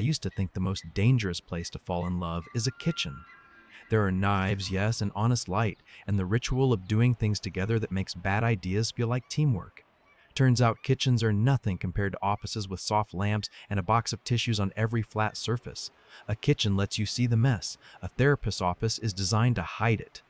used to think the most dangerous place to fall in love is a kitchen. There are knives, yes, and honest light, and the ritual of doing things together that makes bad ideas feel like teamwork. Turns out kitchens are nothing compared to offices with soft lamps and a box of tissues on every flat surface. A kitchen lets you see the mess. A therapist's office is designed to hide it.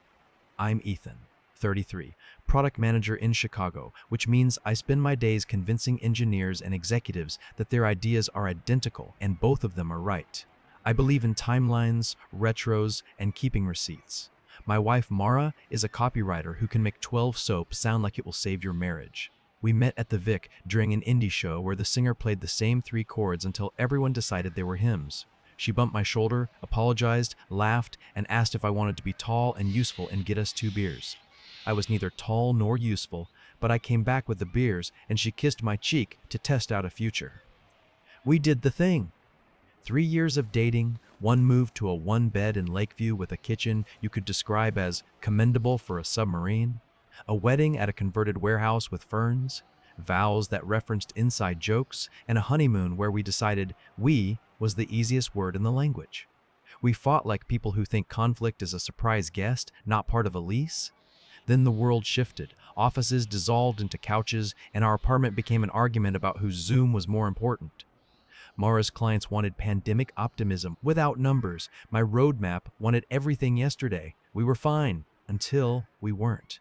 I'm Ethan, 33, product manager in Chicago, which means I spend my days convincing engineers and executives that their ideas are identical and both of them are right. I believe in timelines, retros, and keeping receipts. My wife Mara is a copywriter who can make 12 soap sound like it will save your marriage. We met at the Vic during an indie show where the singer played the same 3 chords until everyone decided they were hymns. She bumped my shoulder, apologized, laughed, and asked if I wanted to be tall and useful and get us 2 beers. I was neither tall nor useful, but I came back with the beers and she kissed my cheek to test out a future. We did the thing. 3 years of dating, one move to a 1-bed in Lakeview with a kitchen you could describe as commendable for a submarine, a wedding at a converted warehouse with ferns, vows that referenced inside jokes, and a honeymoon where we decided "we" was the easiest word in the language. We fought like people who think conflict is a surprise guest, not part of a lease. Then the world shifted, offices dissolved into couches, and our apartment became an argument about whose Zoom was more important. Mara's clients wanted pandemic optimism without numbers. My roadmap wanted everything yesterday. We were fine until we weren't.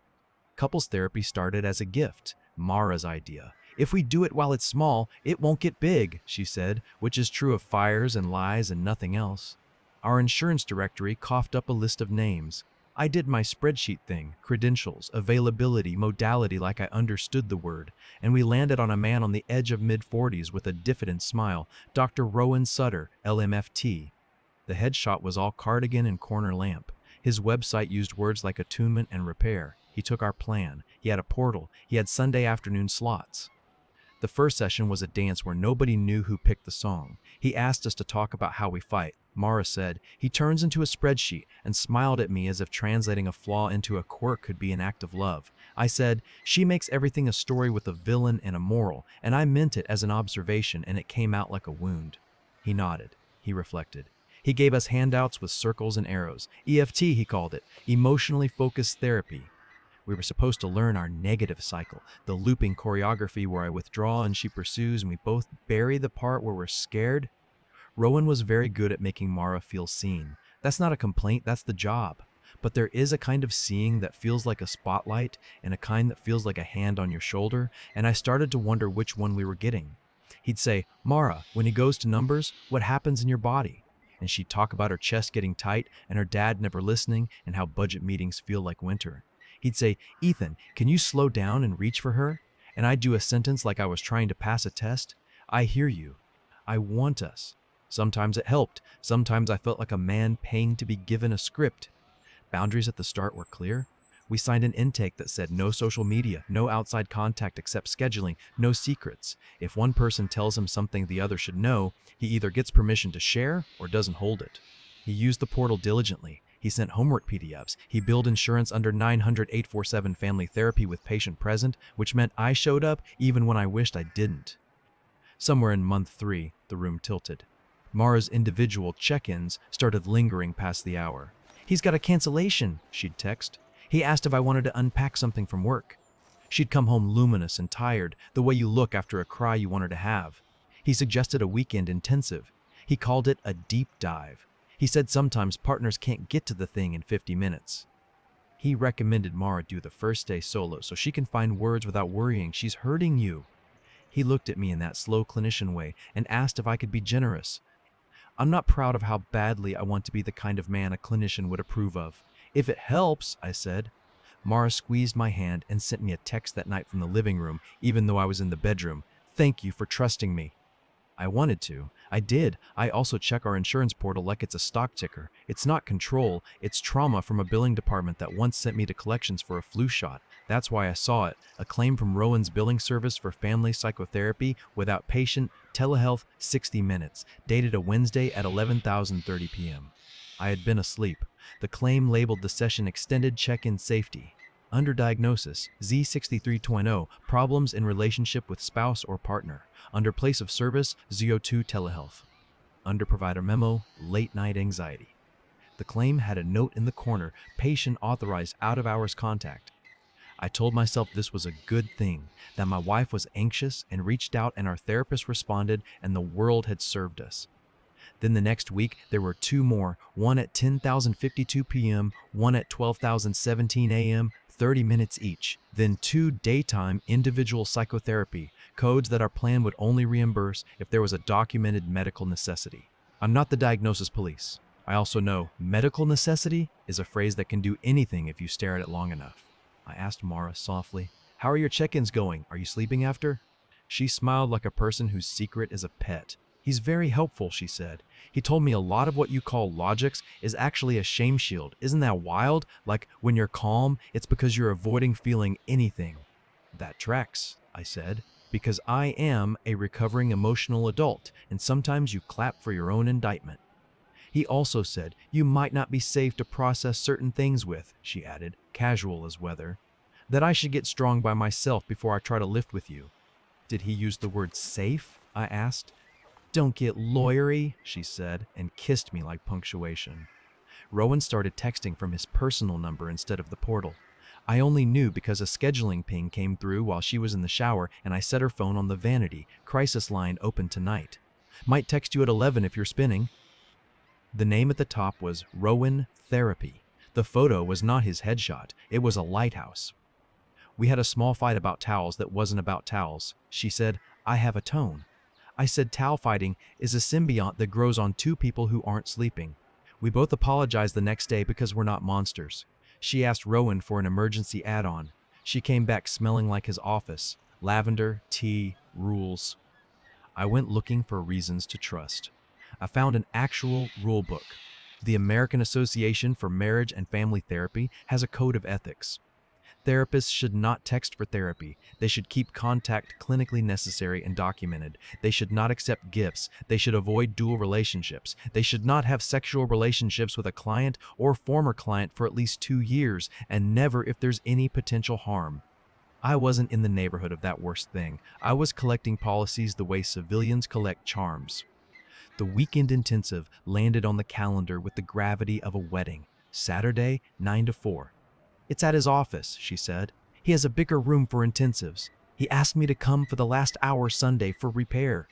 Couples therapy started as a gift, Mara's idea. If we do it while it's small, it won't get big, she said, which is true of fires and lies and nothing else. Our insurance directory coughed up a list of names. I did my spreadsheet thing, credentials, availability, modality like I understood the word, and we landed on a man on the edge of mid-40s with a diffident smile, Dr. Rowan Sutter, LMFT. The headshot was all cardigan and corner lamp. His website used words like attunement and repair. He took our plan. He had a portal. He had Sunday afternoon slots. The first session was a dance where nobody knew who picked the song. He asked us to talk about how we fight. Mara said, "He turns into a spreadsheet," and smiled at me as if translating a flaw into a quirk could be an act of love. I said, "She makes everything a story with a villain and a moral," and I meant it as an observation, and it came out like a wound. He nodded. He reflected. He gave us handouts with circles and arrows. EFT, he called it, emotionally focused therapy. We were supposed to learn our negative cycle, the looping choreography where I withdraw and she pursues and we both bury the part where we're scared. Rowan was very good at making Mara feel seen. That's not a complaint, that's the job. But there is a kind of seeing that feels like a spotlight and a kind that feels like a hand on your shoulder, and I started to wonder which one we were getting. He'd say, "Mara, when he goes to numbers, what happens in your body?" And she'd talk about her chest getting tight and her dad never listening and how budget meetings feel like winter. He'd say, "Ethan, can you slow down and reach for her?" And I'd do a sentence like I was trying to pass a test. "I hear you. I want us." Sometimes it helped. Sometimes I felt like a man paying to be given a script. Boundaries at the start were clear. We signed an intake that said no social media, no outside contact except scheduling, no secrets. If one person tells him something the other should know, he either gets permission to share or doesn't hold it. He used the portal diligently. He sent homework PDFs. He billed insurance under 900-847 family therapy with patient present, which meant I showed up even when I wished I didn't. Somewhere in month 3, the room tilted. Mara's individual check-ins started lingering past the hour. "He's got a cancellation," she'd text. "He asked if I wanted to unpack something from work." She'd come home luminous and tired, the way you look after a cry you wanted to have. He suggested a weekend intensive. He called it a deep dive. He said sometimes partners can't get to the thing in 50 minutes. He recommended Mara do the first day solo so she can find words without worrying she's hurting you. He looked at me in that slow clinician way and asked if I could be generous. I'm not proud of how badly I want to be the kind of man a clinician would approve of. "If it helps," I said. Mara squeezed my hand and sent me a text that night from the living room, even though I was in the bedroom. "Thank you for trusting me." I wanted to. I did. I also check our insurance portal like it's a stock ticker. It's not control, it's trauma from a billing department that once sent me to collections for a flu shot. That's why I saw it. A claim from Rowan's billing service for family psychotherapy without patient, telehealth, 60 minutes, dated a Wednesday at 11:30 p.m. I had been asleep. The claim labeled the session extended check-in safety. Under diagnosis, Z6320, problems in relationship with spouse or partner. Under place of service, ZO2 telehealth. Underprovider memo, late night anxiety. The claim had a note in the corner, patient authorized out of hours contact. I told myself this was a good thing, that my wife was anxious and reached out and our therapist responded and the world had served us. Then the next week, there were two more, one at 10,052 p.m., one at 12,017 a.m., 30 minutes each. Then two daytime individual psychotherapy, codes that our plan would only reimburse if there was a documented medical necessity. I'm not the diagnosis police. I also know medical necessity is a phrase that can do anything if you stare at it long enough. I asked Mara softly, "How are your check-ins going? Are you sleeping after?" She smiled like a person whose secret is a pet. "He's very helpful," she said. "He told me a lot of what you call logics is actually a shame shield. Isn't that wild? Like when you're calm, it's because you're avoiding feeling anything." "That tracks," I said, "because I am a recovering emotional adult, and sometimes you clap for your own indictment." He also said, "You might not be safe to process certain things with," she added, casual as weather, "that I should get strong by myself before I try to lift with you." "Did he use the word safe?" I asked. "Don't get lawyery," she said, and kissed me like punctuation. Rowan started texting from his personal number instead of the portal. I only knew because a scheduling ping came through while she was in the shower and I set her phone on the vanity, crisis line open tonight. "Might text you at 11 if you're spinning." The name at the top was Rowan Therapy. The photo was not his headshot, it was a lighthouse. "We had a small fight about towels that wasn't about towels." She said, "I have a tone." I said towel fighting is a symbiont that grows on two people who aren't sleeping. We both apologized the next day because we're not monsters. She asked Rowan for an emergency add-on. She came back smelling like his office. Lavender, tea, rules. I went looking for reasons to trust. I found an actual rule book. The American Association for Marriage and Family Therapy has a code of ethics. Therapists should not text for therapy. They should keep contact clinically necessary and documented. They should not accept gifts. They should avoid dual relationships. They should not have sexual relationships with a client or former client for at least 2 years, and never if there's any potential harm. I wasn't in the neighborhood of that worst thing. I was collecting policies the way civilians collect charms. The weekend intensive landed on the calendar with the gravity of a wedding. Saturday, 9 to 4. "It's at his office," she said. "He has a bigger room for intensives. He asked me to come for the last hour Sunday for repair."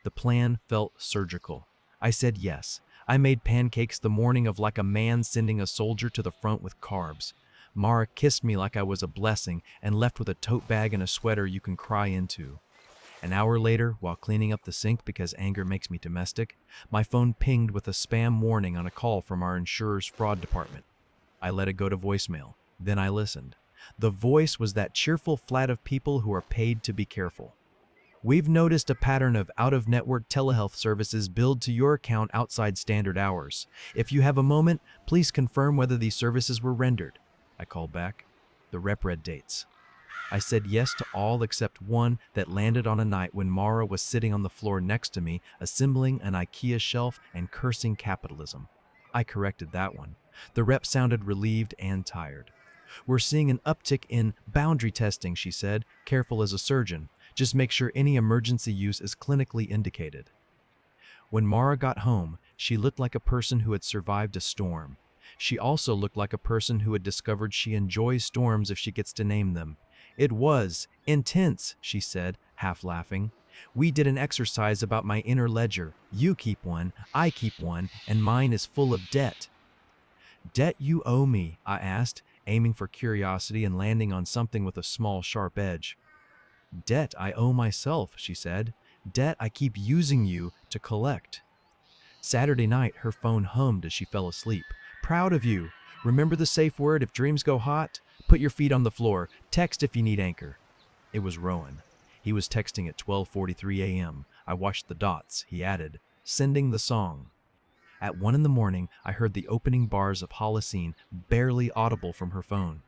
The plan felt surgical. I said yes. I made pancakes the morning of like a man sending a soldier to the front with carbs. Mara kissed me like I was a blessing and left with a tote bag and a sweater you can cry into. An hour later, while cleaning up the sink because anger makes me domestic, my phone pinged with a spam warning on a call from our insurer's fraud department. I let it go to voicemail. Then I listened. The voice was that cheerful flat of people who are paid to be careful. "We've noticed a pattern of out-of-network telehealth services billed to your account outside standard hours. If you have a moment, please confirm whether these services were rendered." I called back. The rep read dates. I said yes to all except one that landed on a night when Mara was sitting on the floor next to me, assembling an IKEA shelf and cursing capitalism. I corrected that one. The rep sounded relieved and tired. "We're seeing an uptick in boundary testing," she said, careful as a surgeon. "Just make sure any emergency use is clinically indicated." When Mara got home, she looked like a person who had survived a storm. She also looked like a person who had discovered she enjoys storms if she gets to name them. "It was intense," she said, half laughing. "We did an exercise about my inner ledger. You keep one, I keep one, and mine is full of debt." "Debt you owe me?" I asked, aiming for curiosity and landing on something with a small, sharp edge. "Debt I owe myself," she said. "Debt I keep using you to collect." Saturday night, her phone hummed as she fell asleep. "Proud of you. Remember the safe word if dreams go hot? Put your feet on the floor. Text if you need anchor." It was Rowan. He was texting at 12:43 a.m. I watched the dots. He added, "Sending the song." At 1 in the morning, I heard the opening bars of Holocene, barely audible from her phone.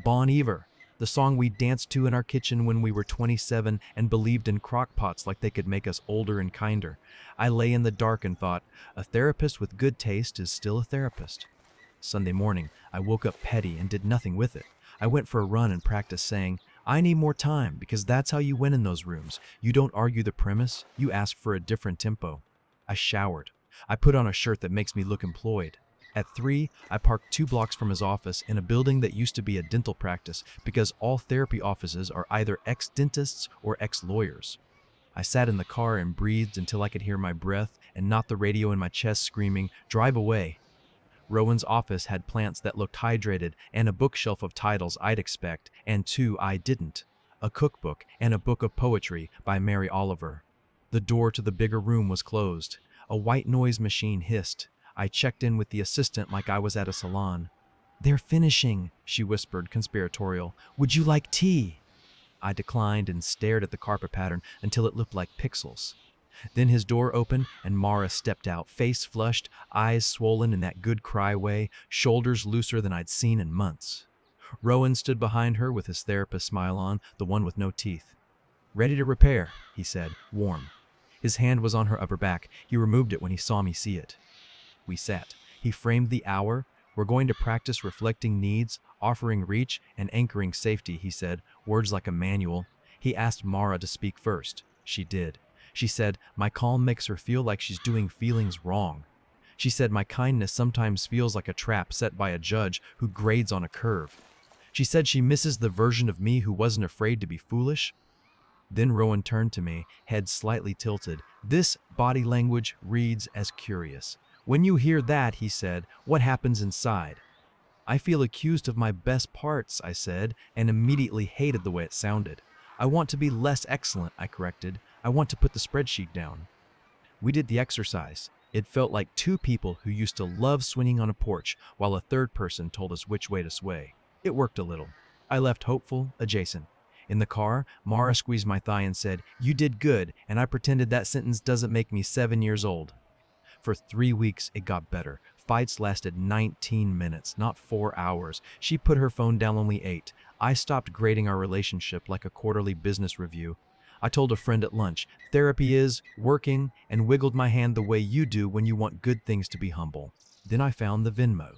Bon Iver, the song we danced to in our kitchen when we were 27 and believed in crockpots like they could make us older and kinder. I lay in the dark and thought, a therapist with good taste is still a therapist. Sunday morning, I woke up petty and did nothing with it. I went for a run and practiced saying, "I need more time," because that's how you win in those rooms. You don't argue the premise, you ask for a different tempo. I showered. I put on a shirt that makes me look employed. At 3, I parked 2 blocks from his office in a building that used to be a dental practice because all therapy offices are either ex-dentists or ex-lawyers. I sat in the car and breathed until I could hear my breath and not the radio in my chest screaming, "Drive away." Rowan's office had plants that looked hydrated and a bookshelf of titles I'd expect, and 2 I didn't. A cookbook and a book of poetry by Mary Oliver. The door to the bigger room was closed. A white noise machine hissed. I checked in with the assistant like I was at a salon. "They're finishing," she whispered, conspiratorial. "Would you like tea?" I declined and stared at the carpet pattern until it looked like pixels. Then his door opened and Mara stepped out, face flushed, eyes swollen in that good cry way, shoulders looser than I'd seen in months. Rowan stood behind her with his therapist smile on, the one with no teeth. "Ready to repair," he said, warm. His hand was on her upper back. He removed it when he saw me see it. We sat. He framed the hour. "We're going to practice reflecting needs, offering reach, and anchoring safety," he said, words like a manual. He asked Mara to speak first. She did. She said, "My calm makes her feel like she's doing feelings wrong." She said, "My kindness sometimes feels like a trap set by a judge who grades on a curve." She said she misses the version of me who wasn't afraid to be foolish. Then Rowan turned to me, head slightly tilted. "This body language reads as curious. When you hear that," he said, "what happens inside?" "I feel accused of my best parts," I said, and immediately hated the way it sounded. "I want to be less excellent," I corrected. "I want to put the spreadsheet down." We did the exercise. It felt like 2 people who used to love swinging on a porch while a third person told us which way to sway. It worked a little. I left hopeful, adjacent. In the car, Mara squeezed my thigh and said, "You did good," and I pretended that sentence doesn't make me 7 years old. For 3 weeks, it got better. Fights lasted 19 minutes, not 4 hours. She put her phone down only 8. I stopped grading our relationship like a quarterly business review. I told a friend at lunch, "Therapy is working," and wiggled my hand the way you do when you want good things to be humble. Then I found the Venmo.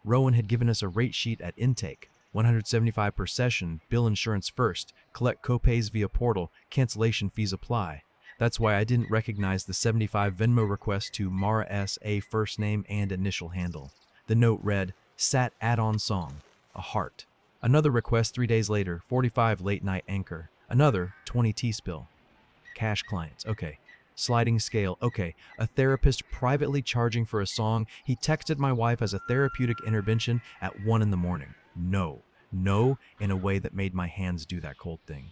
Rowan had given us a rate sheet at intake. 175 per session, bill insurance first, collect copays via portal, cancellation fees apply. That's why I didn't recognize the 75 Venmo request to Mara S.A. first name and initial handle. The note read, "Sat add-on song," a heart. Another request 3 days later, 45 late night anchor. Another, 20 T-spill. Cash clients, okay. Sliding scale, okay. A therapist privately charging for a song. He texted my wife as a therapeutic intervention at 1 in the morning. No, in a way that made my hands do that cold thing.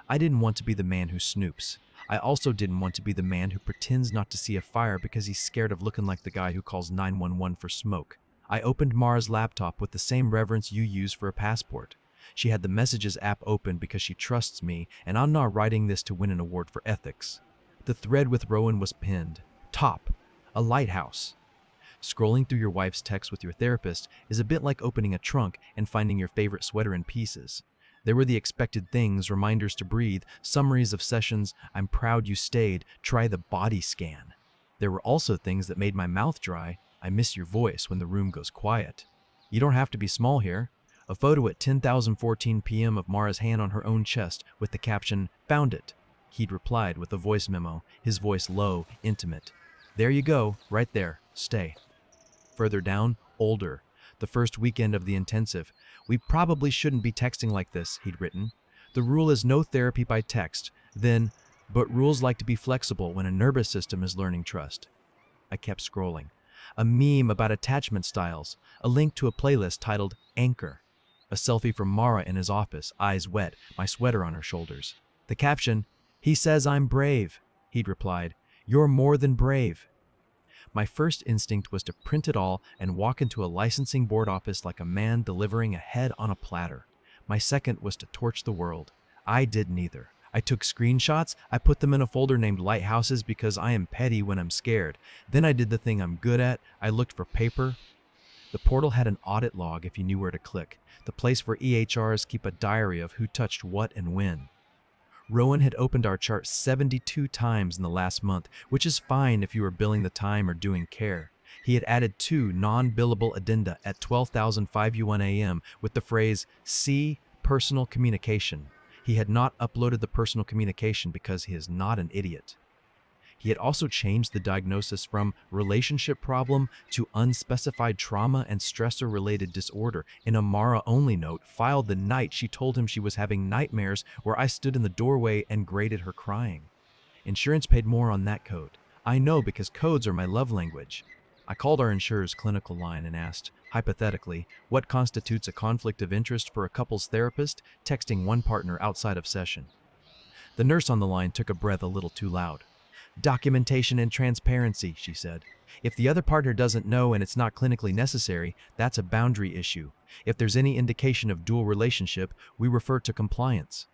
I didn't want to be the man who snoops. I also didn't want to be the man who pretends not to see a fire because he's scared of looking like the guy who calls 911 for smoke. I opened Mara's laptop with the same reverence you use for a passport. She had the Messages app open because she trusts me, and I'm not writing this to win an award for ethics. The thread with Rowan was pinned. Top. A lighthouse. Scrolling through your wife's text with your therapist is a bit like opening a trunk and finding your favorite sweater in pieces. There were the expected things, reminders to breathe, summaries of sessions, "I'm proud you stayed, try the body scan." There were also things that made my mouth dry, "I miss your voice when the room goes quiet." You don't have to be small here. A photo at 10:14 p.m. of Mara's hand on her own chest with the caption, "Found it." He'd replied with a voice memo, his voice low, intimate. "There you go, right there, stay." Further down, older. The first weekend of the intensive. "We probably shouldn't be texting like this," he'd written. "The rule is no therapy by text." Then, "But rules like to be flexible when a nervous system is learning trust." I kept scrolling. A meme about attachment styles. A link to a playlist titled Anchor. A selfie from Mara in his office, eyes wet, my sweater on her shoulders. The caption, "He says I'm brave." He'd replied, "You're more than brave." My first instinct was to print it all and walk into a licensing board office like a man delivering a head on a platter. My second was to torch the world. I did neither. I took screenshots. I put them in a folder named Lighthouses because I am petty when I'm scared. Then I did the thing I'm good at. I looked for paper. The portal had an audit log if you knew where to click. The place where EHRs keep a diary of who touched what and when. Rowan had opened our chart 72 times in the last month, which is fine if you were billing the time or doing care. He had added 2 non-billable addenda at 12,005 a.m. with the phrase, "See personal communication." He had not uploaded the personal communication because he is not an idiot. He had also changed the diagnosis from relationship problem to unspecified trauma and stressor-related disorder in a Mara-only note filed the night she told him she was having nightmares where I stood in the doorway and graded her crying. Insurance paid more on that code. I know because codes are my love language. I called our insurer's clinical line and asked, hypothetically, what constitutes a conflict of interest for a couple's therapist texting one partner outside of session. The nurse on the line took a breath a little too loud. Documentation and transparency, she said. If the other partner doesn't know and it's not clinically necessary, that's a boundary issue. If there's any indication of dual relationship, we refer to compliance.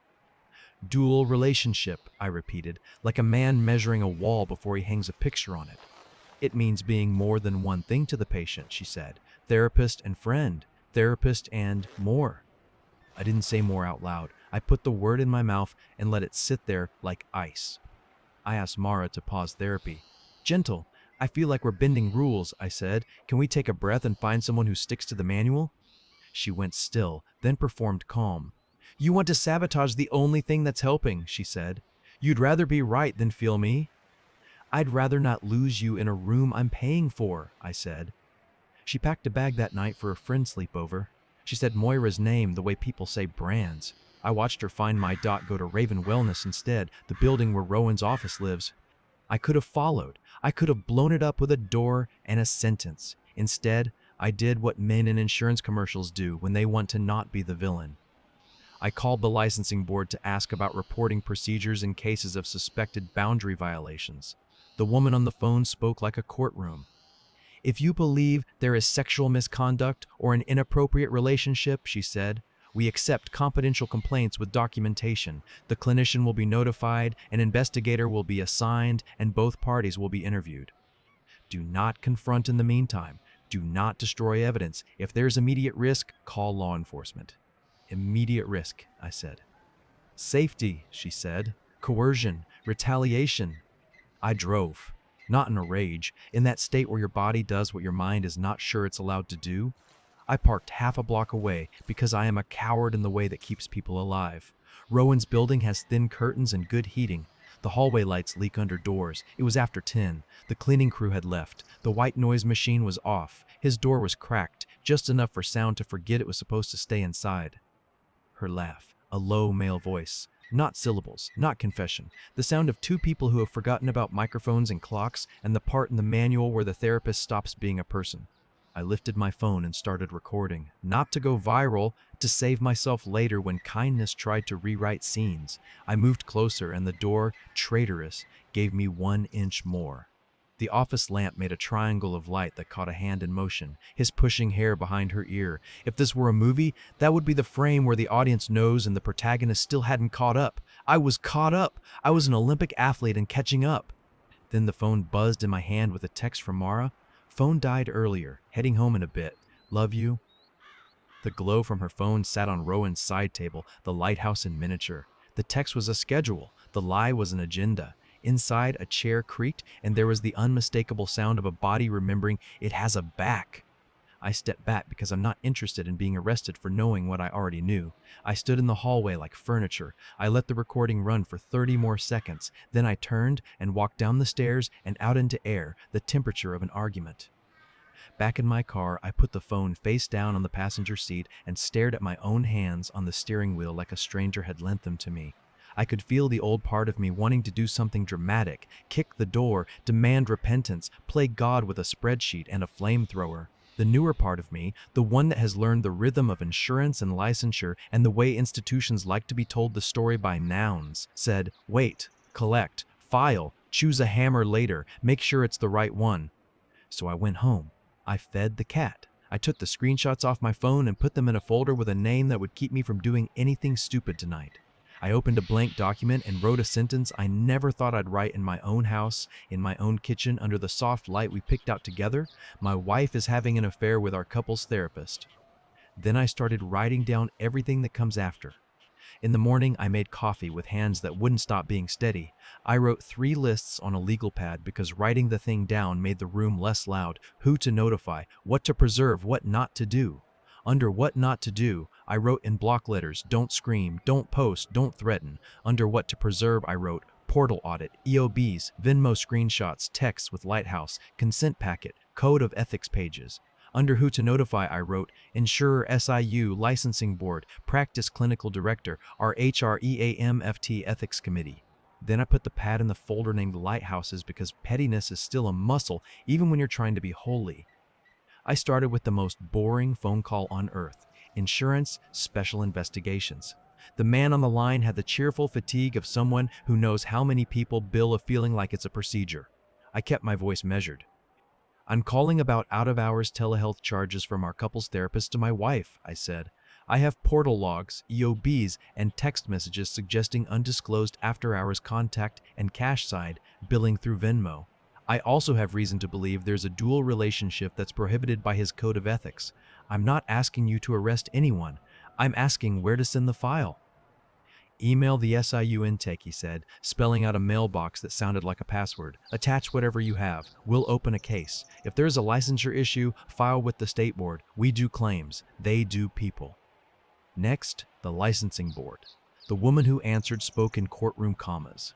Dual relationship, I repeated, like a man measuring a wall before he hangs a picture on it. It means being more than one thing to the patient, she said. Therapist and friend, therapist and more. I didn't say more out loud. I put the word in my mouth and let it sit there like ice. I asked Mara to pause therapy. Gentle, I feel like we're bending rules, I said. Can we take a breath and find someone who sticks to the manual? She went still, then performed calm. You want to sabotage the only thing that's helping, she said. You'd rather be right than feel me? I'd rather not lose you in a room I'm paying for, I said. She packed a bag that night for a friend sleepover. She said Moira's name the way people say brands. I watched her find my dot go to Raven Wellness instead, the building where Rowan's office lives. I could have followed. I could have blown it up with a door and a sentence. Instead, I did what men in insurance commercials do when they want to not be the villain. I called the licensing board to ask about reporting procedures in cases of suspected boundary violations. The woman on the phone spoke like a courtroom. If you believe there is sexual misconduct or an inappropriate relationship, she said, we accept confidential complaints with documentation. The clinician will be notified, an investigator will be assigned, and both parties will be interviewed. Do not confront in the meantime. Do not destroy evidence. If there's immediate risk, call law enforcement. Immediate risk, I said. Safety, she said. Coercion, retaliation. I drove, not in a rage, in that state where your body does what your mind is not sure it's allowed to do. I parked half a block away because I am a coward in the way that keeps people alive. Rowan's building has thin curtains and good heating. The hallway lights leak under doors. It was after 10. The cleaning crew had left. The white noise machine was off. His door was cracked, just enough for sound to forget it was supposed to stay inside. Her laugh, a low male voice. Not syllables, not confession. The sound of two people who have forgotten about microphones and clocks and the part in the manual where the therapist stops being a person. I lifted my phone and started recording, not to go viral, to save myself later when kindness tried to rewrite scenes. I moved closer and the door, traitorous, gave me 1 inch more. The office lamp made a triangle of light that caught a hand in motion, his pushing hair behind her ear. If this were a movie, that would be the frame where the audience knows and the protagonist still hadn't caught up. I was caught up. I was an Olympic athlete and catching up. Then the phone buzzed in my hand with a text from Mara. Phone died earlier, heading home in a bit. Love you. The glow from her phone sat on Rowan's side table, the lighthouse in miniature. The text was a schedule. The lie was an agenda. Inside, a chair creaked, and there was the unmistakable sound of a body remembering it has a back. I stepped back because I'm not interested in being arrested for knowing what I already knew. I stood in the hallway like furniture. I let the recording run for 30 more seconds. Then I turned and walked down the stairs and out into air, the temperature of an argument. Back in my car, I put the phone face down on the passenger seat and stared at my own hands on the steering wheel like a stranger had lent them to me. I could feel the old part of me wanting to do something dramatic, kick the door, demand repentance, play God with a spreadsheet and a flamethrower. The newer part of me, the one that has learned the rhythm of insurance and licensure and the way institutions like to be told the story by nouns, said, wait, collect, file, choose a hammer later, make sure it's the right one. So I went home. I fed the cat. I took the screenshots off my phone and put them in a folder with a name that would keep me from doing anything stupid tonight. I opened a blank document and wrote a sentence I never thought I'd write in my own house, in my own kitchen, under the soft light we picked out together. My wife is having an affair with our couple's therapist. Then I started writing down everything that comes after. In the morning, I made coffee with hands that wouldn't stop being steady. I wrote 3 lists on a legal pad because writing the thing down made the room less loud, who to notify, what to preserve, what not to do. Under what not to do, I wrote in block letters, don't scream, don't post, don't threaten. Under what to preserve, I wrote, portal audit, EOBs, Venmo screenshots, texts with lighthouse, consent packet, code of ethics pages. Under who to notify, I wrote, Insurer SIU, Licensing Board, Practice Clinical Director, RHREAMFT Ethics Committee. Then I put the pad in the folder named Lighthouses because pettiness is still a muscle even when you're trying to be holy. I started with the most boring phone call on earth, Insurance Special Investigations. The man on the line had the cheerful fatigue of someone who knows how many people bill a feeling like it's a procedure. I kept my voice measured. I'm calling about out-of-hours telehealth charges from our couples therapist to my wife, I said. I have portal logs, EOBs, and text messages suggesting undisclosed after-hours contact and cash side billing through Venmo. I also have reason to believe there's a dual relationship that's prohibited by his code of ethics. I'm not asking you to arrest anyone. I'm asking where to send the file. Email the SIU intake, he said, spelling out a mailbox that sounded like a password. Attach whatever you have. We'll open a case. If there's a licensure issue, file with the state board. We do claims. They do people. Next, the licensing board. The woman who answered spoke in courtroom commas.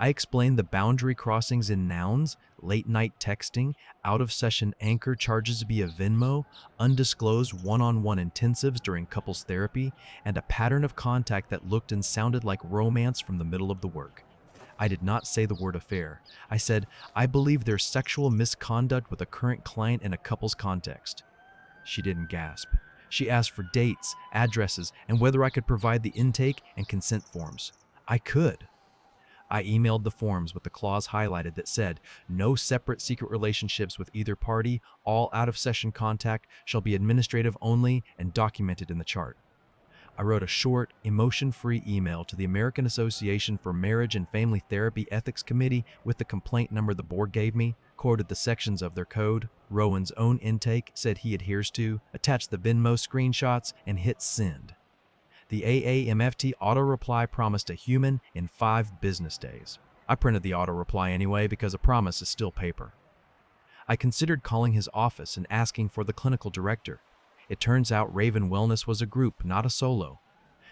I explained the boundary crossings in nouns, late-night texting, out-of-session anchor charges via Venmo, undisclosed one-on-one intensives during couples therapy, and a pattern of contact that looked and sounded like romance from the middle of the work. I did not say the word affair. I said, I believe there's sexual misconduct with a current client in a couple's context. She didn't gasp. She asked for dates, addresses, and whether I could provide the intake and consent forms. I could. I emailed the forms with the clause highlighted that said, no separate secret relationships with either party, all out-of-session contact shall be administrative only and documented in the chart. I wrote a short, emotion-free email to the American Association for Marriage and Family Therapy Ethics Committee with the complaint number the board gave me, quoted the sections of their code, Rowan's own intake said he adheres to, attached the Venmo screenshots, and hit send. The AAMFT auto-reply promised a human in 5 business days. I printed the auto-reply anyway because a promise is still paper. I considered calling his office and asking for the clinical director. It turns out Raven Wellness was a group, not a solo.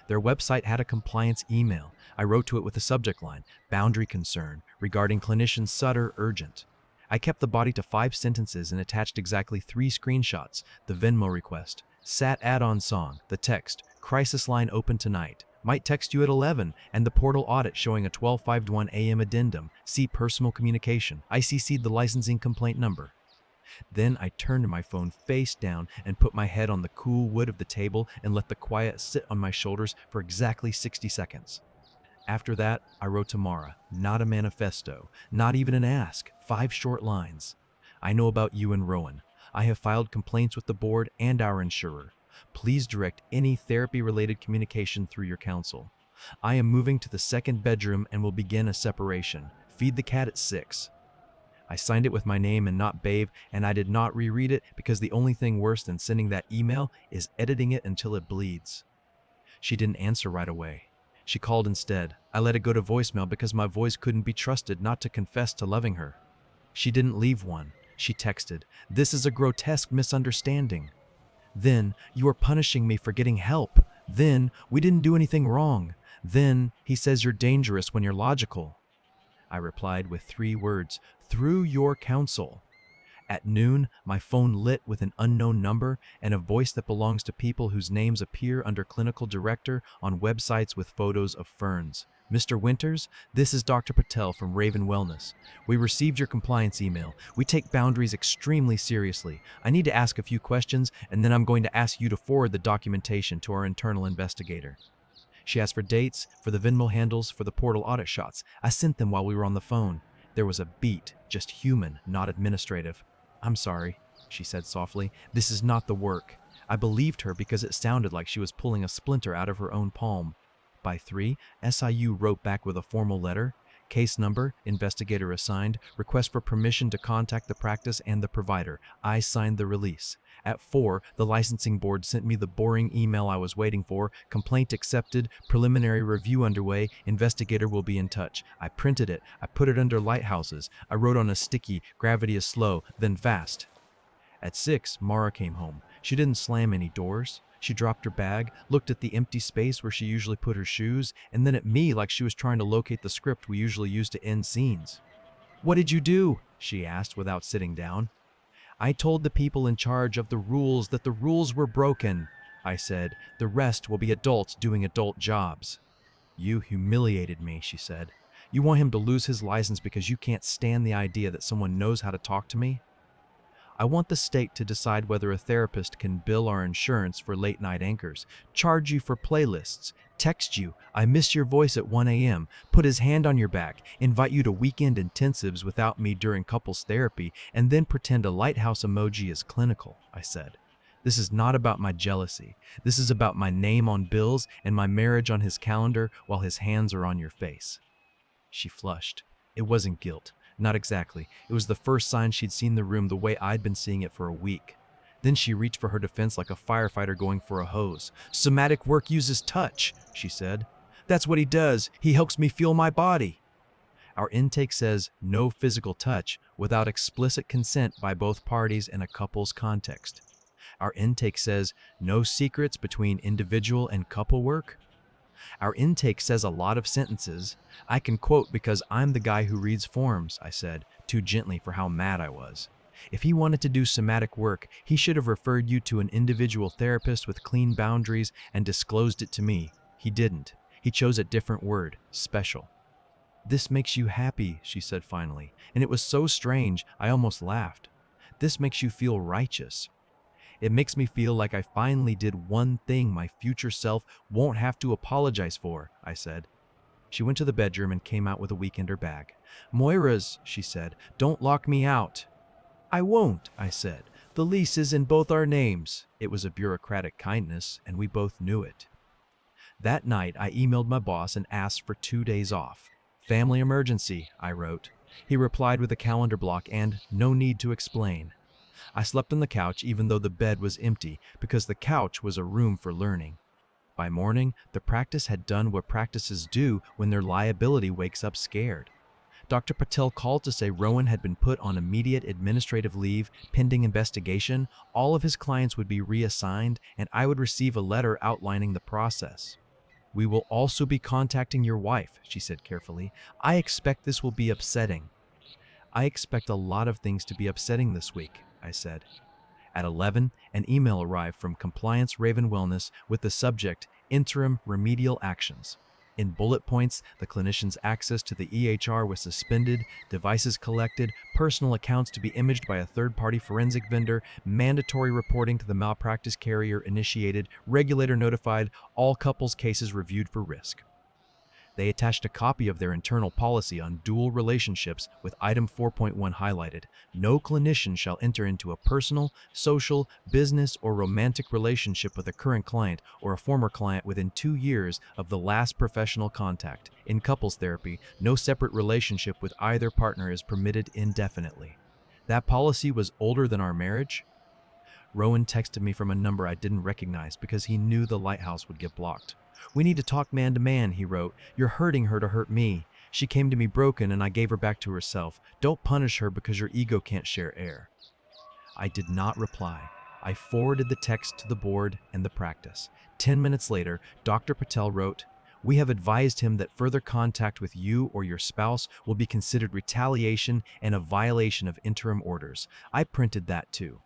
Their website had a compliance email. I wrote to it with the subject line, boundary concern, regarding clinician Sutter, urgent. I kept the body to 5 sentences and attached exactly 3 screenshots, the Venmo request, SAT add-on song, the text, crisis line open tonight, might text you at 11, and the portal audit showing a 12:51 a.m. addendum, see personal communication. I CC'd the licensing complaint number. Then I turned my phone face down and put my head on the cool wood of the table and let the quiet sit on my shoulders for exactly 60 seconds. After that, I wrote to Mara, not a manifesto, not even an ask, 5 short lines. I know about you and Rowan. I have filed complaints with the board and our insurer. Please direct any therapy-related communication through your counsel. I am moving to the 2nd bedroom and will begin a separation. Feed the cat at 6. I signed it with my name and not Babe, and I did not reread it because the only thing worse than sending that email is editing it until it bleeds. She didn't answer right away. She called instead. I let it go to voicemail because my voice couldn't be trusted not to confess to loving her. She didn't leave one. She texted, "This is a grotesque misunderstanding." Then, "You are punishing me for getting help." Then, "We didn't do anything wrong." Then, "He says you're dangerous when you're logical." I replied with 3 words, "Through your counsel." At noon, my phone lit with an unknown number and a voice that belongs to people whose names appear under clinical director on websites with photos of ferns. "Mr. Winters, this is Dr. Patel from Raven Wellness. We received your compliance email. We take boundaries extremely seriously. I need to ask a few questions, and then I'm going to ask you to forward the documentation to our internal investigator." She asked for dates, for the Venmo handles, for the portal audit shots. I sent them while we were on the phone. There was a beat, just human, not administrative. "I'm sorry," she said softly. "This is not the work." I believed her because it sounded like she was pulling a splinter out of her own palm. By 3, SIU wrote back with a formal letter. Case number, investigator assigned, request for permission to contact the practice and the provider. I signed the release. At 4, the licensing board sent me the boring email I was waiting for. Complaint accepted, preliminary review underway, investigator will be in touch. I printed it. I put it under lighthouses. I wrote on a sticky, gravity is slow, then fast. At 6, Mara came home. She didn't slam any doors. She dropped her bag, looked at the empty space where she usually put her shoes, and then at me like she was trying to locate the script we usually use to end scenes. "What did you do?" she asked without sitting down. "I told the people in charge of the rules that the rules were broken," I said. "The rest will be adults doing adult jobs." "You humiliated me," she said. "You want him to lose his license because you can't stand the idea that someone knows how to talk to me?" "I want the state to decide whether a therapist can bill our insurance for late-night anchors, charge you for playlists, text you, 'I miss your voice at 1 a.m., put his hand on your back, invite you to weekend intensives without me during couples therapy, and then pretend a lighthouse emoji is clinical," I said. "This is not about my jealousy. This is about my name on bills and my marriage on his calendar while his hands are on your face." She flushed. It wasn't guilt. Not exactly. It was the first sign she'd seen the room the way I'd been seeing it for a week. Then she reached for her defense like a firefighter going for a hose. "Somatic work uses touch," she said. "That's what he does. He helps me feel my body." Our intake says no physical touch without explicit consent by both parties in a couple's context. Our intake says no secrets between individual and couple work. Our intake says a lot of sentences. I can quote because I'm the guy who reads forms, I said, too gently for how mad I was. If he wanted to do somatic work, he should have referred you to an individual therapist with clean boundaries and disclosed it to me. He didn't. He chose a different word, special. "This makes you happy," she said finally, and it was so strange, I almost laughed. "This makes you feel righteous." "It makes me feel like I finally did one thing my future self won't have to apologize for," I said. She went to the bedroom and came out with a weekender bag. "Moira's," she said. "Don't lock me out." "I won't," I said. "The lease is in both our names." It was a bureaucratic kindness, and we both knew it. That night, I emailed my boss and asked for 2 days off. "Family emergency," I wrote. He replied with a calendar block and "no need to explain." I slept on the couch even though the bed was empty because the couch was a room for learning. By morning, the practice had done what practices do when their liability wakes up scared. Dr. Patel called to say Rowan had been put on immediate administrative leave pending investigation, all of his clients would be reassigned, and I would receive a letter outlining the process. "We will also be contacting your wife," she said carefully. "I expect this will be upsetting." "I expect a lot of things to be upsetting this week," I said. At 11, an email arrived from Compliance Raven Wellness with the subject, Interim Remedial Actions. In bullet points, the clinician's access to the EHR was suspended, devices collected, personal accounts to be imaged by a third-party forensic vendor, mandatory reporting to the malpractice carrier initiated, regulator notified, all couples cases reviewed for risk. They attached a copy of their internal policy on dual relationships with item 4.1 highlighted. No clinician shall enter into a personal, social, business, or romantic relationship with a current client or a former client within 2 years of the last professional contact. In couples therapy, no separate relationship with either partner is permitted indefinitely. That policy was older than our marriage? Rowan texted me from a number I didn't recognize because he knew the lighthouse would get blocked. "We need to talk man to man," he wrote. "You're hurting her to hurt me. She came to me broken and I gave her back to herself. Don't punish her because your ego can't share air." I did not reply. I forwarded the text to the board and the practice. 10 minutes later, Dr. Patel wrote, "We have advised him that further contact with you or your spouse will be considered retaliation and a violation of interim orders." I printed that too.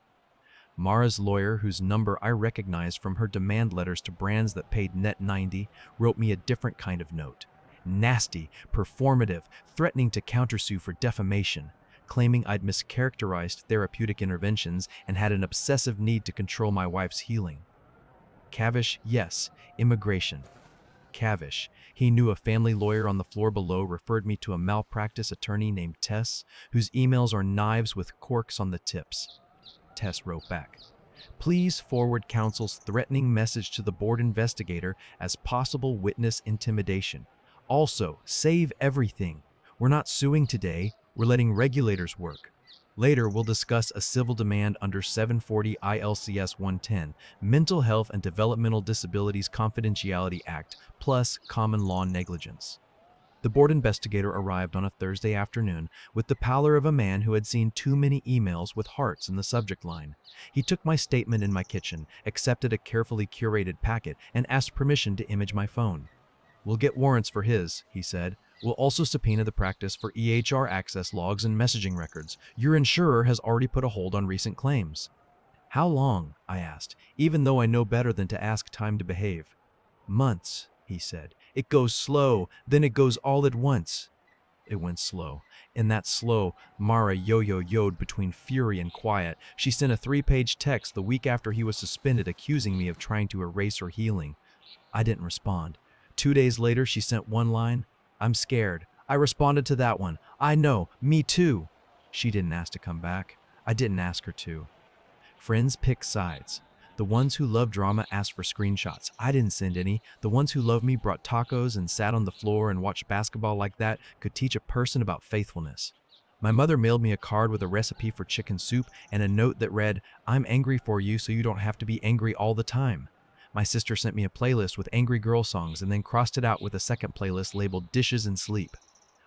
Mara's lawyer, whose number I recognized from her demand letters to brands that paid net 90, wrote me a different kind of note. Nasty, performative, threatening to countersue for defamation, claiming I'd mischaracterized therapeutic interventions and had an obsessive need to control my wife's healing. Cavish, yes, immigration. Cavish. He knew a family lawyer on the floor below referred me to a malpractice attorney named Tess, whose emails are knives with corks on the tips. Tess wrote back, "Please forward counsel's threatening message to the board investigator as possible witness intimidation. Also, save everything. We're not suing today, we're letting regulators work. Later, we'll discuss a civil demand under 740 ILCS 110, Mental Health and Developmental Disabilities Confidentiality Act, plus common law negligence." The board investigator arrived on a Thursday afternoon with the pallor of a man who had seen too many emails with hearts in the subject line. He took my statement in my kitchen, accepted a carefully curated packet, and asked permission to image my phone. "We'll get warrants for his," he said. "We'll also subpoena the practice for EHR access logs and messaging records. Your insurer has already put a hold on recent claims." "How long?" I asked, even though I know better than to ask time to behave. "Months," he said. "It goes slow, then it goes all at once." It went slow. In that slow, Mara yo-yo-yoed between fury and quiet. She sent a 3-page text the week after he was suspended accusing me of trying to erase her healing. I didn't respond. 2 days later, she sent one line, "I'm scared." I responded to that one, "I know, me too." She didn't ask to come back. I didn't ask her to. Friends pick sides. The ones who love drama asked for screenshots. I didn't send any. The ones who loved me brought tacos and sat on the floor and watched basketball. Like that could teach a person about faithfulness. My mother mailed me a card with a recipe for chicken soup and a note that read, "I'm angry for you so you don't have to be angry all the time." My sister sent me a playlist with angry girl songs and then crossed it out with a second playlist labeled Dishes and Sleep.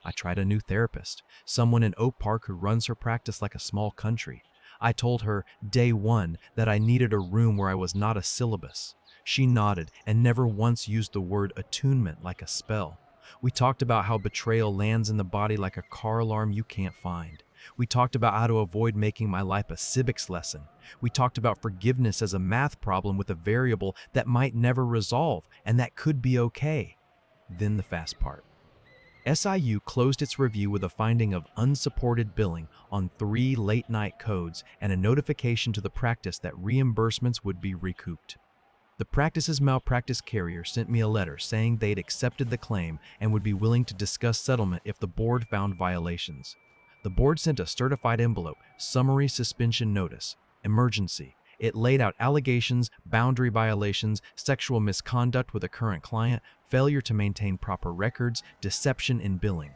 I tried a new therapist, someone in Oak Park who runs her practice like a small country. I told her, day one, that I needed a room where I was not a syllabus. She nodded and never once used the word attunement like a spell. We talked about how betrayal lands in the body like a car alarm you can't find. We talked about how to avoid making my life a civics lesson. We talked about forgiveness as a math problem with a variable that might never resolve, and that could be okay. Then the fast part. SIU closed its review with a finding of unsupported billing on 3 late-night codes and a notification to the practice that reimbursements would be recouped. The practice's malpractice carrier sent me a letter saying they'd accepted the claim and would be willing to discuss settlement if the board found violations. The board sent a certified envelope, summary suspension notice, emergency. It laid out allegations, boundary violations, sexual misconduct with a current client, failure to maintain proper records, deception in billing.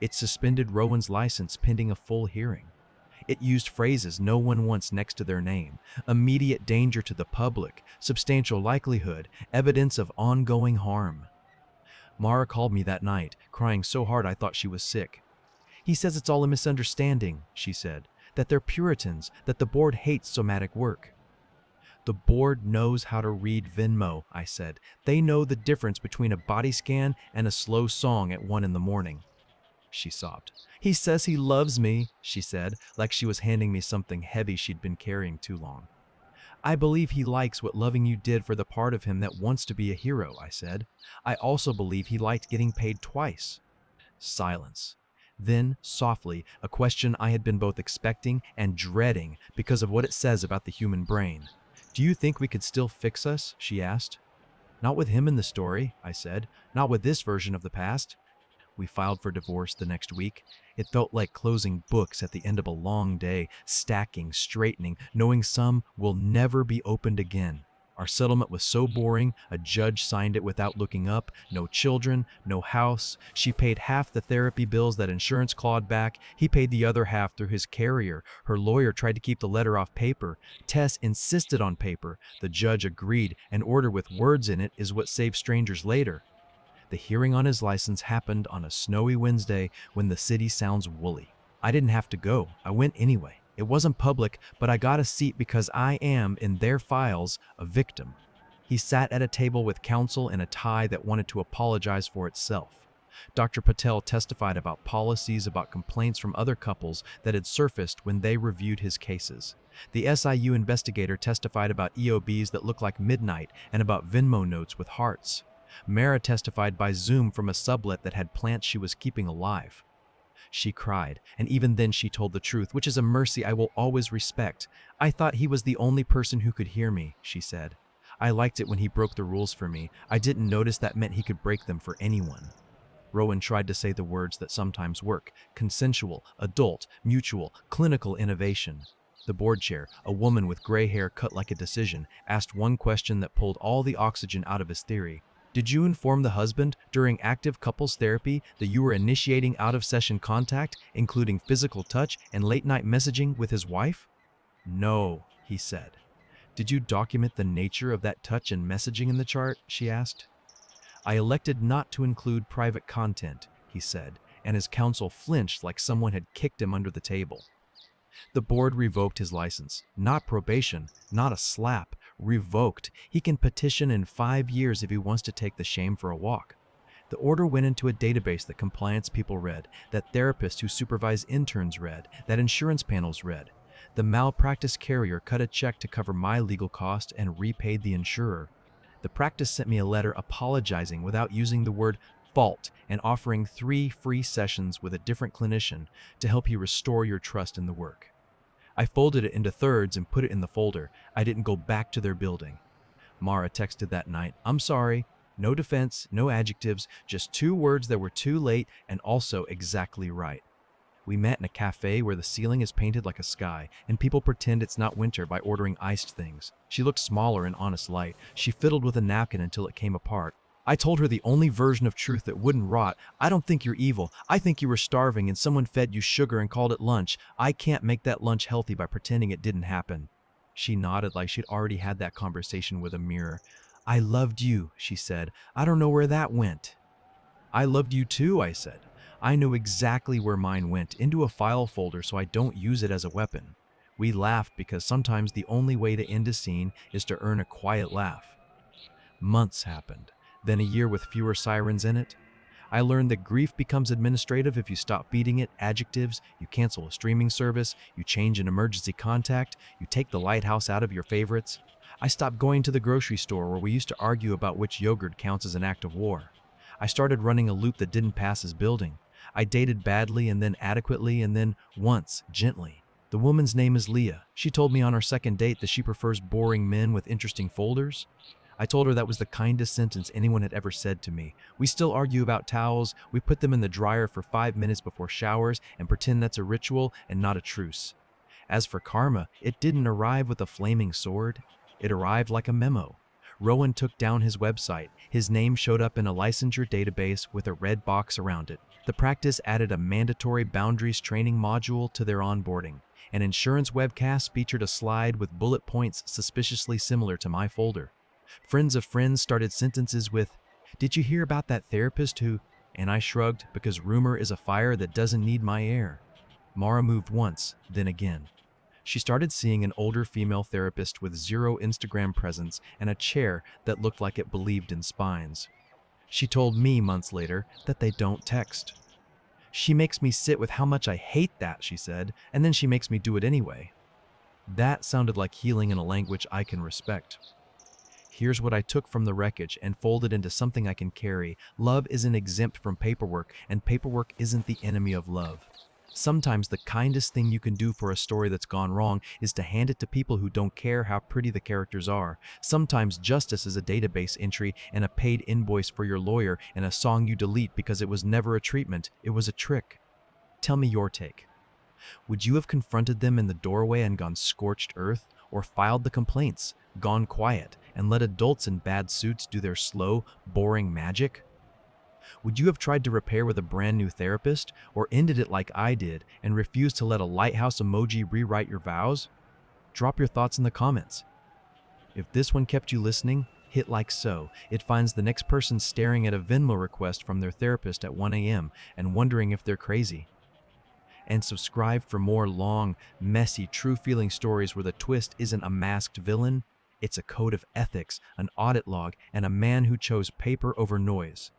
It suspended Rowan's license pending a full hearing. It used phrases no one wants next to their name: immediate danger to the public, substantial likelihood, evidence of ongoing harm. Mara called me that night, crying so hard I thought she was sick. "He says it's all a misunderstanding," she said, "that they're Puritans, that the board hates somatic work." "The board knows how to read Venmo," I said. "They know the difference between a body scan and a slow song at 1 in the morning." She sobbed. "He says he loves me," she said, like she was handing me something heavy she'd been carrying too long. "I believe he likes what loving you did for the part of him that wants to be a hero," I said. "I also believe he liked getting paid twice." Silence. Then, softly, a question I had been both expecting and dreading because of what it says about the human brain. "Do you think we could still fix us?" she asked. "Not with him in the story," I said. "Not with this version of the past." We filed for divorce the next week. It felt like closing books at the end of a long day, stacking, straightening, knowing some will never be opened again. Our settlement was so boring, a judge signed it without looking up. No children, no house. She paid half the therapy bills that insurance clawed back. He paid the other half through his carrier. Her lawyer tried to keep the letter off paper. Tess insisted on paper. The judge agreed. An order with words in it is what saves strangers later. The hearing on his license happened on a snowy Wednesday when the city sounds woolly. I didn't have to go. I went anyway. It wasn't public, but I got a seat because I am, in their files, a victim. He sat at a table with counsel in a tie that wanted to apologize for itself. Dr. Patel testified about policies about complaints from other couples that had surfaced when they reviewed his cases. The SIU investigator testified about EOBs that looked like midnight and about Venmo notes with hearts. Mara testified by Zoom from a sublet that had plants she was keeping alive. She cried, and even then she told the truth, which is a mercy I will always respect. "I thought he was the only person who could hear me," she said. "I liked it when he broke the rules for me. I didn't notice that meant he could break them for anyone." Rowan tried to say the words that sometimes work: consensual, adult, mutual, clinical innovation. The board chair, a woman with gray hair cut like a decision, asked one question that pulled all the oxygen out of his theory. "Did you inform the husband during active couples therapy that you were initiating out-of-session contact, including physical touch and late-night messaging with his wife?" "No," he said. "Did you document the nature of that touch and messaging in the chart?" she asked. I elected not to include private content, he said, and his counsel flinched like someone had kicked him under the table. The board revoked his license. Not probation, not a slap. Revoked. He can petition in 5 years if he wants to take the shame for a walk. The order went into a database that compliance people read, that therapists who supervise interns read, that insurance panels read. The malpractice carrier cut a check to cover my legal cost and repaid the insurer. The practice sent me a letter apologizing without using the word fault and offering 3 free sessions with a different clinician to help you restore your trust in the work. I folded it into thirds and put it in the folder. I didn't go back to their building. Mara texted that night, "I'm sorry. No defense, no adjectives, just 2 words that were too late and also exactly right." We met in a cafe where the ceiling is painted like a sky, and people pretend it's not winter by ordering iced things. She looked smaller in honest light. She fiddled with a napkin until it came apart. I told her the only version of truth that wouldn't rot. "I don't think you're evil. I think you were starving and someone fed you sugar and called it lunch. I can't make that lunch healthy by pretending it didn't happen." She nodded like she'd already had that conversation with a mirror. "I loved you," she said. "I don't know where that went." "I loved you too," I said. "I know exactly where mine went, into a file folder so I don't use it as a weapon." We laughed because sometimes the only way to end a scene is to earn a quiet laugh. Months happened, then a year with fewer sirens in it. I learned that grief becomes administrative if you stop feeding it adjectives, you cancel a streaming service, you change an emergency contact, you take the lighthouse out of your favorites. I stopped going to the grocery store where we used to argue about which yogurt counts as an act of war. I started running a loop that didn't pass as building. I dated badly and then adequately and then once, gently. The woman's name is Leah. She told me on our second date that she prefers boring men with interesting folders. I told her that was the kindest sentence anyone had ever said to me. We still argue about towels. We put them in the dryer for 5 minutes before showers and pretend that's a ritual and not a truce. As for karma, it didn't arrive with a flaming sword. It arrived like a memo. Rowan took down his website. His name showed up in a licensure database with a red box around it. The practice added a mandatory boundaries training module to their onboarding. An insurance webcast featured a slide with bullet points suspiciously similar to my folder. Friends of friends started sentences with, "Did you hear about that therapist who?" And I shrugged because rumor is a fire that doesn't need my air. Mara moved once, then again. She started seeing an older female therapist with 0 Instagram presence and a chair that looked like it believed in spines. She told me months later that they don't text. "She makes me sit with how much I hate that," she said, "and then she makes me do it anyway." That sounded like healing in a language I can respect. Here's what I took from the wreckage and folded into something I can carry. Love isn't exempt from paperwork, and paperwork isn't the enemy of love. Sometimes the kindest thing you can do for a story that's gone wrong is to hand it to people who don't care how pretty the characters are. Sometimes justice is a database entry and a paid invoice for your lawyer and a song you delete because it was never a treatment, it was a trick. Tell me your take. Would you have confronted them in the doorway and gone scorched earth, or filed the complaints, gone quiet, and let adults in bad suits do their slow, boring magic? Would you have tried to repair with a brand new therapist, or ended it like I did and refused to let a lighthouse emoji rewrite your vows? Drop your thoughts in the comments. If this one kept you listening, hit like so. It finds the next person staring at a Venmo request from their therapist at 1 a.m. and wondering if they're crazy. And subscribe for more long, messy, true-feeling stories where the twist isn't a masked villain, it's a code of ethics, an audit log, and a man who chose paper over noise.